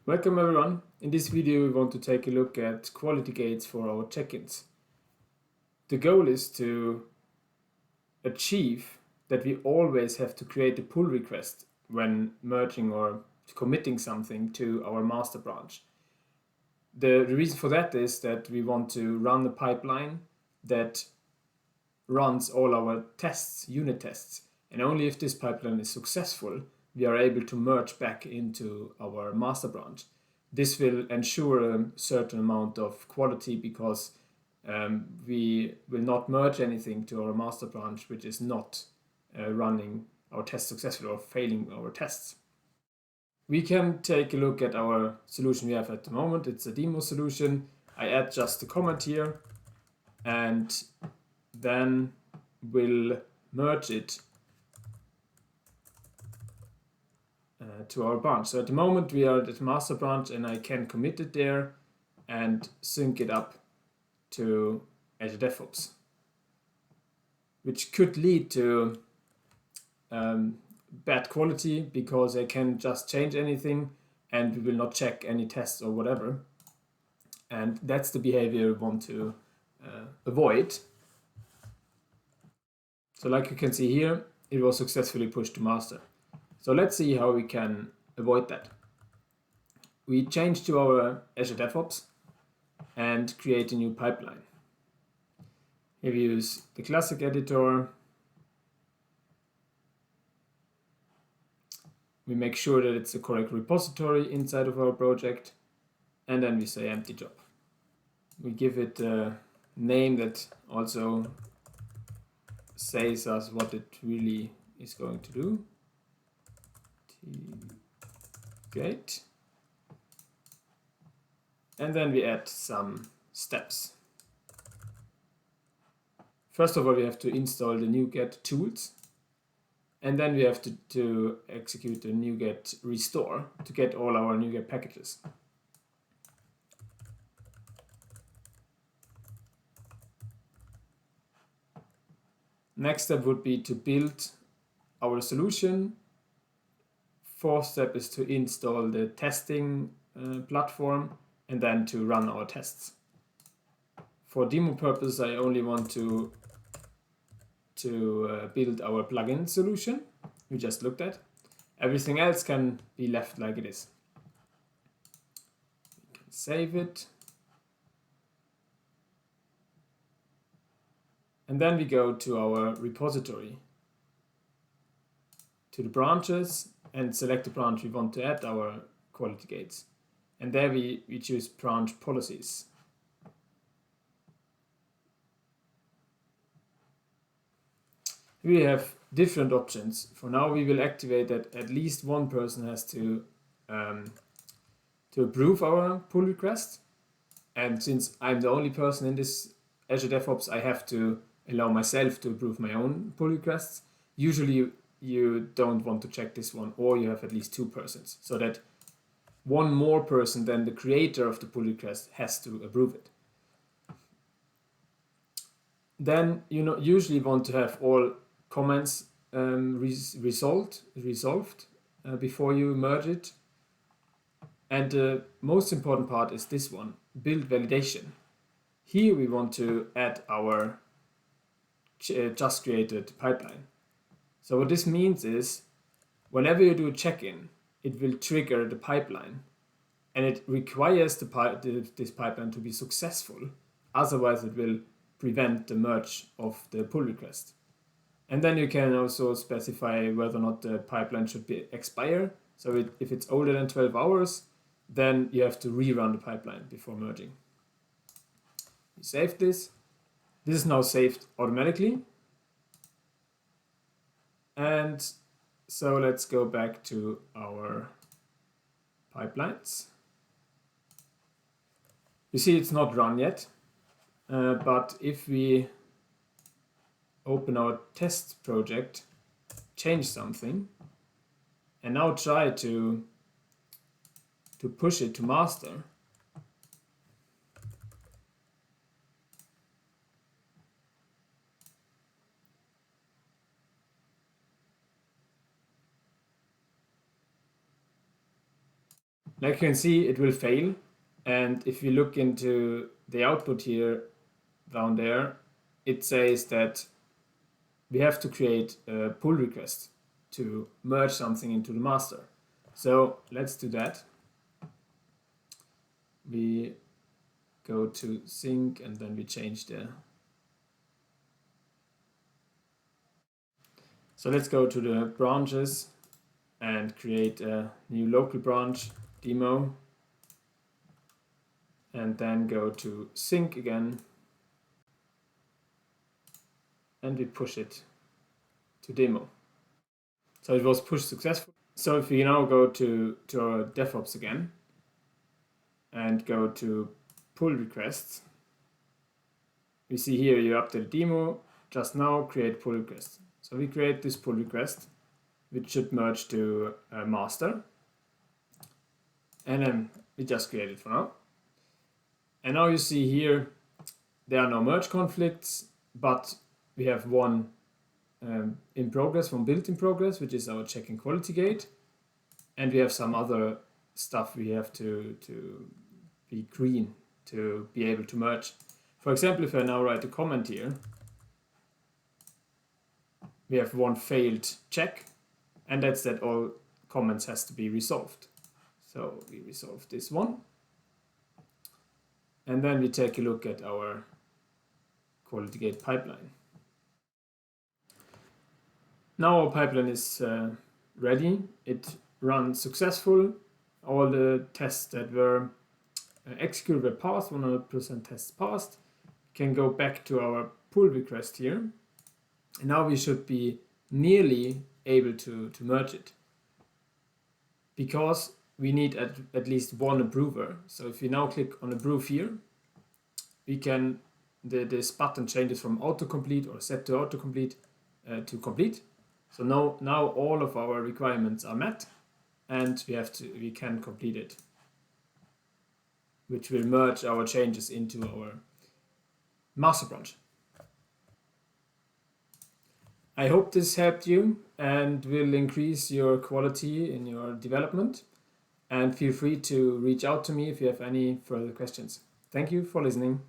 Welcome everyone. In this video we want to take a look at quality gates for our check-ins. The goal is to achieve that we always have to create a pull request when merging or committing something to our master branch. The reason for that is that we want to run a pipeline that runs all our tests, unit tests, and only if this pipeline is successful we are able to merge back into our master branch. This will ensure a certain amount of quality because we will not merge anything to our master branch which is not running our test successfully or failing our tests. We can take a look at our solution we have at the moment. It's a demo solution. I add just a comment here and then we'll merge it to our branch. So at the moment we are at the master branch and I can commit it there and sync it up to Azure DevOps, which could lead to bad quality because I can just change anything and we will not check any tests or whatever. And that's the behavior we want to avoid. So like you can see here, it was successfully pushed to master. So let's see how we can avoid that. We change to our Azure DevOps and create a new pipeline. Here we use the classic editor. We make sure that it's the correct repository inside of our project, and then we say empty job. We give it a name that also says us what it really is going to do. Gate. And then we add some steps. First of all, we have to install the NuGet tools. And then we have to execute the NuGet restore to get all our NuGet packages. Next step would be to build our solution. Fourth step is to install the testing platform and then to run our tests. For demo purpose, I only want to build our plugin solution we just looked at. Everything else can be left like it is. We can save it. And then we go to our repository, to the branches, and select the branch we want to add our quality gates. And there we choose branch policies. We have different options. For now we will activate that at least one person has to approve our pull request. And since I'm the only person in this Azure DevOps, I have to allow myself to approve my own pull requests. Usually you don't want to check this one, or you have at least two persons, so that one more person than the creator of the pull request has to approve it. Then you usually want to have all comments resolved before you merge it. And the most important part is this one, build validation. Here we want to add our just created pipeline. So what this means is whenever you do a check-in, it will trigger the pipeline, and it requires this pipeline to be successful. Otherwise, it will prevent the merge of the pull request. And then you can also specify whether or not the pipeline should be expire. So if it's older than 12 hours, then you have to rerun the pipeline before merging. You save this. This is now saved automatically. And so let's go back to our pipelines. You see it's not run yet, but if we open our test project, change something, and now try to push it to master, Like you can see, it will fail. And if you look into the output here down there, it says that we have to create a pull request to merge something into the master. So let's do that. We go to sync and then we change the. So let's go to the branches and create a new local branch demo, and then go to sync again and we push it to demo. So it was pushed successfully. So if we now go to our DevOps again and go to pull requests, we see here you update demo, just now create pull request. So we create this pull request, which should merge to a master. And then we just create it for now. And now you see here, there are no merge conflicts, but we have one in progress from built in progress, which is our checking quality gate. And we have some other stuff we have to be green to be able to merge. For example, if I now write a comment here, we have one failed check, and that's that all comments has to be resolved. So we resolve this one. And then we take a look at our quality gate pipeline. Now our pipeline is ready. It runs successful. All the tests that were executed were passed, 100% tests passed. Can go back to our pull request here. And now we should be nearly able to merge it, because we need at least one approver. So if we now click on approve here, we can, this button changes from autocomplete or set to autocomplete to complete. So now all of our requirements are met, and we can complete it, which will merge our changes into our master branch. I hope this helped you and will increase your quality in your development. And feel free to reach out to me if you have any further questions. Thank you for listening.